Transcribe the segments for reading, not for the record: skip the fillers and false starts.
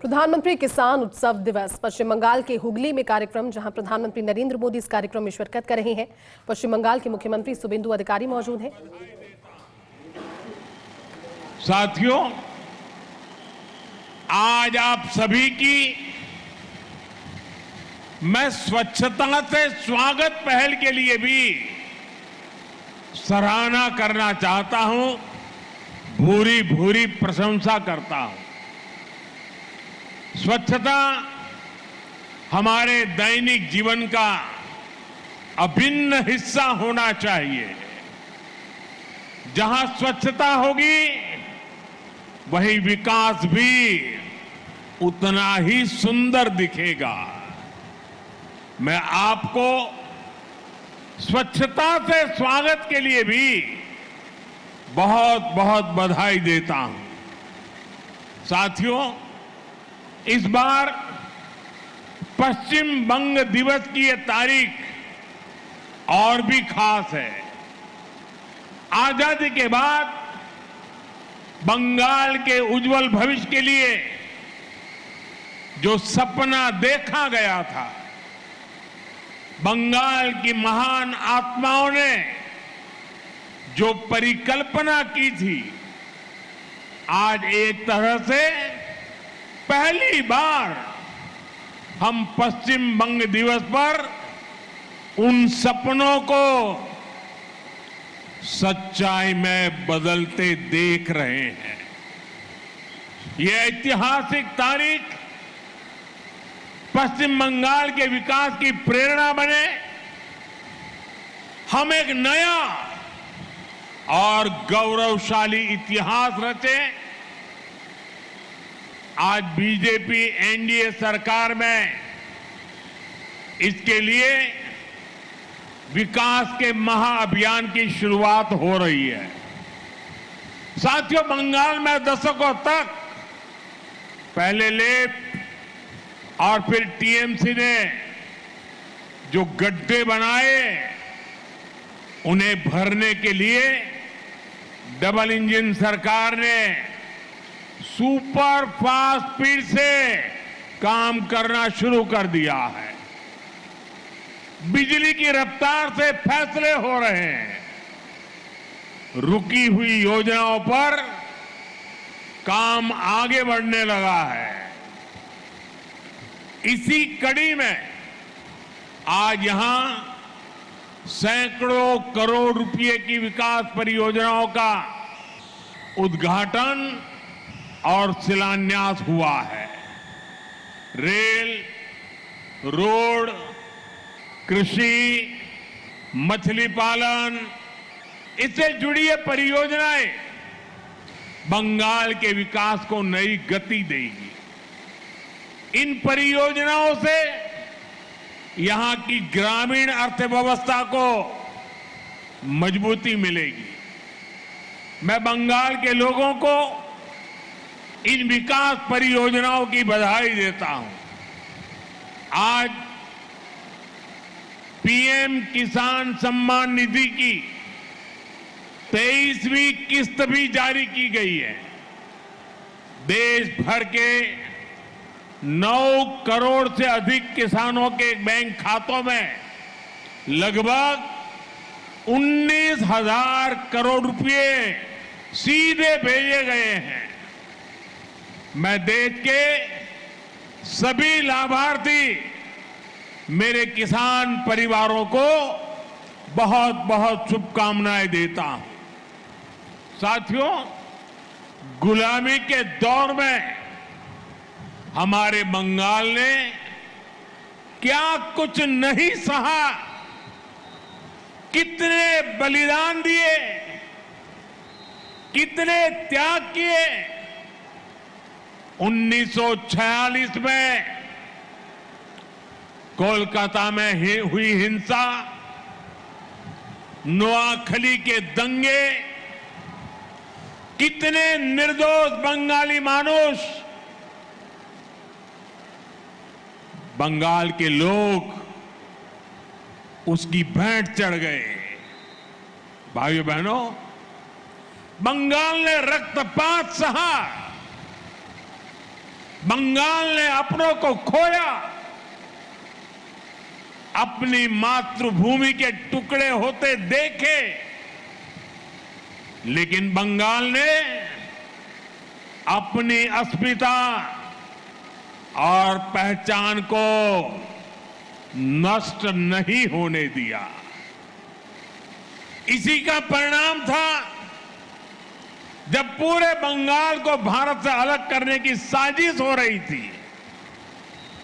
प्रधानमंत्री किसान उत्सव दिवस पश्चिम बंगाल के हुगली में कार्यक्रम, जहां प्रधानमंत्री नरेंद्र मोदी इस कार्यक्रम में शिरकत कर रहे हैं। पश्चिम बंगाल के मुख्यमंत्री शुभेंदु अधिकारी मौजूद हैं। साथियों, आज आप सभी की मैं स्वच्छता से स्वागत पहल के लिए भी सराहना करना चाहता हूं, भूरी भूरी प्रशंसा करता हूं। स्वच्छता हमारे दैनिक जीवन का अभिन्न हिस्सा होना चाहिए। जहां स्वच्छता होगी वही विकास भी उतना ही सुंदर दिखेगा। मैं आपको स्वच्छता से स्वागत के लिए भी बहुत बहुत बधाई देता हूं। साथियों, इस बार पश्चिम बंग दिवस की ये तारीख और भी खास है। आजादी के बाद बंगाल के उज्जवल भविष्य के लिए जो सपना देखा गया था, बंगाल की महान आत्माओं ने जो परिकल्पना की थी, आज एक तरह से पहली बार हम पश्चिम बंग दिवस पर उन सपनों को सच्चाई में बदलते देख रहे हैं। यह ऐतिहासिक तारीख पश्चिम बंगाल के विकास की प्रेरणा बने, हम एक नया और गौरवशाली इतिहास रचें। आज बीजेपी एनडीए सरकार में इसके लिए विकास के महाअभियान की शुरुआत हो रही है। साथियों, बंगाल में दशकों तक पहले लेफ्ट और फिर टीएमसी ने जो गड्ढे बनाए, उन्हें भरने के लिए डबल इंजन सरकार ने सुपर फास्ट स्पीड से काम करना शुरू कर दिया है। बिजली की रफ्तार से फैसले हो रहे हैं। रुकी हुई योजनाओं पर काम आगे बढ़ने लगा है। इसी कड़ी में आज यहां सैकड़ों करोड़ रुपए की विकास परियोजनाओं का उद्घाटन और शिलान्यास हुआ है। रेल, रोड, कृषि, मछली पालन, इससे जुड़ी ये परियोजनाएं बंगाल के विकास को नई गति देगी। इन परियोजनाओं से यहां की ग्रामीण अर्थव्यवस्था को मजबूती मिलेगी। मैं बंगाल के लोगों को इन विकास परियोजनाओं की बधाई देता हूं। आज पीएम किसान सम्मान निधि की 23वीं किस्त भी जारी की गई है। देश भर के 9 करोड़ से अधिक किसानों के बैंक खातों में लगभग 19,000 करोड़ रुपए सीधे भेजे गए हैं। मैं देश के सभी लाभार्थी, मेरे किसान परिवारों को बहुत बहुत शुभकामनाएं देता हूं। साथियों, गुलामी के दौर में हमारे बंगाल ने क्या कुछ नहीं सहा, कितने बलिदान दिए, कितने त्याग किए। 1946 में कोलकाता में हुई हिंसा, नोआखली के दंगे, कितने निर्दोष बंगाली मानुष, बंगाल के लोग उसकी भेंट चढ़ गए। भाइयों बहनों, बंगाल ने रक्तपात सहा, बंगाल ने अपनों को खोया, अपनी मातृभूमि के टुकड़े होते देखे, लेकिन बंगाल ने अपनी अस्मिता और पहचान को नष्ट नहीं होने दिया। इसी का परिणाम था जब पूरे बंगाल को भारत से अलग करने की साजिश हो रही थी,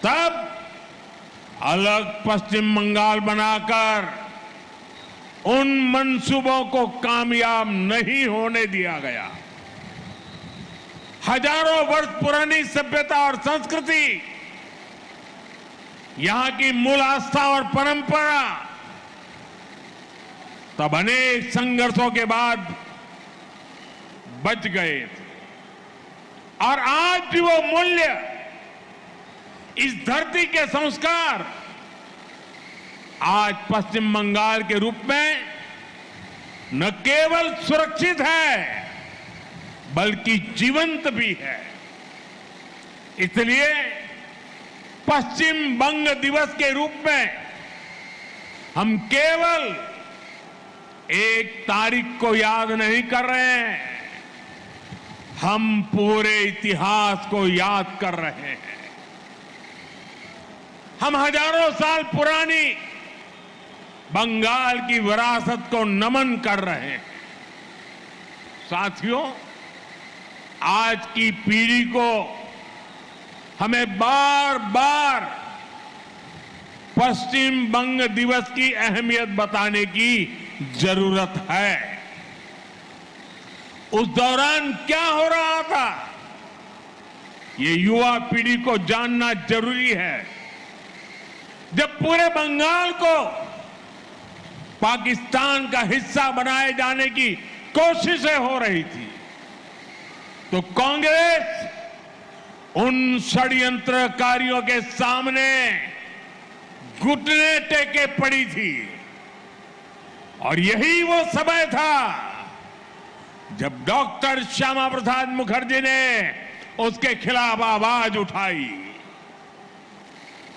तब अलग पश्चिम बंगाल बनाकर उन मंसूबों को कामयाब नहीं होने दिया गया। हजारों वर्ष पुरानी सभ्यता और संस्कृति, यहां की मूल आस्था और परंपरा तब अनेक संघर्षों के बाद बच गए थे। और आज भी वो मूल्य, इस धरती के संस्कार आज पश्चिम बंगाल के रूप में न केवल सुरक्षित है बल्कि जीवंत भी है। इसलिए पश्चिम बंग दिवस के रूप में हम केवल एक तारीख को याद नहीं कर रहे हैं, हम पूरे इतिहास को याद कर रहे हैं। हम हजारों साल पुरानी बंगाल की विरासत को नमन कर रहे हैं। साथियों, आज की पीढ़ी को हमें बार बार पश्चिम बंग दिवस की अहमियत बताने की जरूरत है। उस दौरान क्या हो रहा था, ये युवा पीढ़ी को जानना जरूरी है। जब पूरे बंगाल को पाकिस्तान का हिस्सा बनाए जाने की कोशिशें हो रही थी, तो कांग्रेस उन षड्यंत्रकारियों के सामने घुटने टेके पड़ी थी। और यही वो समय था जब डॉक्टर श्यामा प्रसाद मुखर्जी ने उसके खिलाफ आवाज उठाई।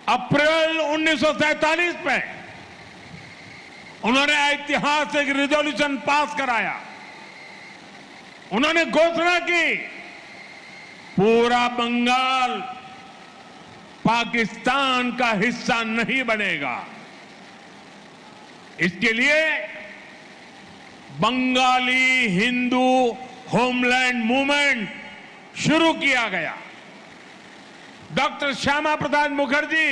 अप्रैल 1947 में उन्होंने ऐतिहासिक रिजोल्यूशन पास कराया। उन्होंने घोषणा की, पूरा बंगाल पाकिस्तान का हिस्सा नहीं बनेगा। इसके लिए बंगाली हिंदू होमलैंड मूवमेंट शुरू किया गया। डॉक्टर श्यामा प्रसाद मुखर्जी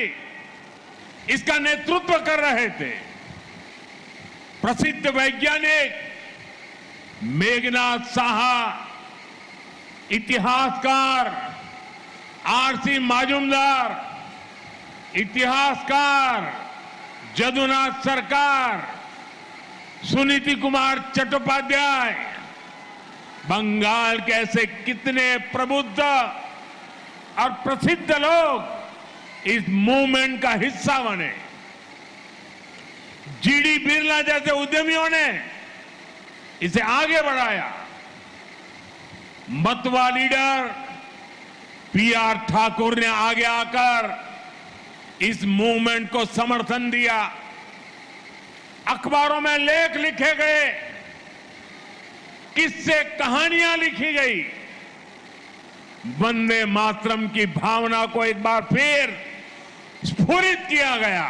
इसका नेतृत्व कर रहे थे। प्रसिद्ध वैज्ञानिक मेघनाथ साहा, इतिहासकार आरसी माजुमदार, इतिहासकार जदुनाथ सरकार, सुनीति कुमार चट्टोपाध्याय, बंगाल के ऐसे कितने प्रबुद्ध और प्रसिद्ध लोग इस मूवमेंट का हिस्सा बने। जीडी बिरला जैसे उद्यमियों ने इसे आगे बढ़ाया। मतवा लीडर पीआर ठाकुर ने आगे आकर इस मूवमेंट को समर्थन दिया। अखबारों में लेख लिखे गए, किस्से कहानियां लिखी गई। वंदे मातरम की भावना को एक बार फिर स्फुरित किया गया।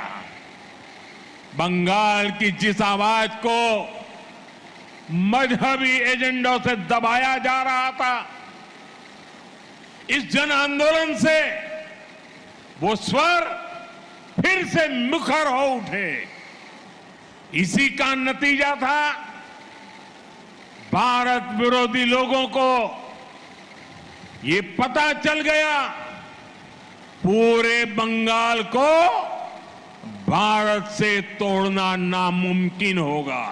बंगाल की जिस आवाज को मजहबी एजेंडों से दबाया जा रहा था, इस जन आंदोलन से वो स्वर फिर से मुखर हो उठे। इसी का नतीजा था भारत विरोधी लोगों को ये पता चल गया, पूरे बंगाल को भारत से तोड़ना नामुमकिन होगा।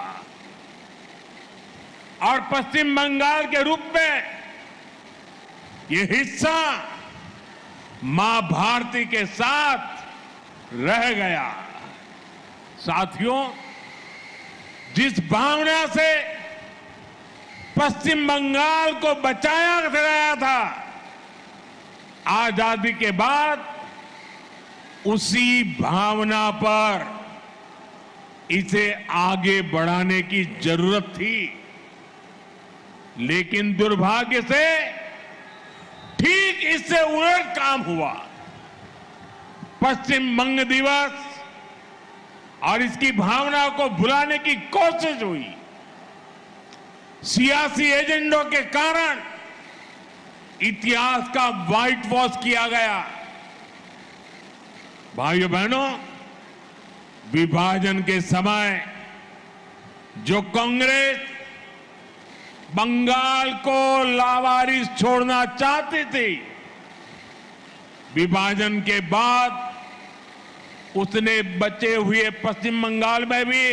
और पश्चिम बंगाल के रूप में ये हिस्सा मां भारती के साथ रह गया। साथियों, जिस भावना से पश्चिम बंगाल को बचाया गया था, आजादी के बाद उसी भावना पर इसे आगे बढ़ाने की जरूरत थी, लेकिन दुर्भाग्य से ठीक इससे उलट काम हुआ। पश्चिम बंग दिवस और इसकी भावना को भुलाने की कोशिश हुई। सियासी एजेंडों के कारण इतिहास का व्हाइट वॉश किया गया। भाइयों बहनों, विभाजन के समय जो कांग्रेस बंगाल को लावारिस छोड़ना चाहती थी, विभाजन के बाद उसने बचे हुए पश्चिम बंगाल में भी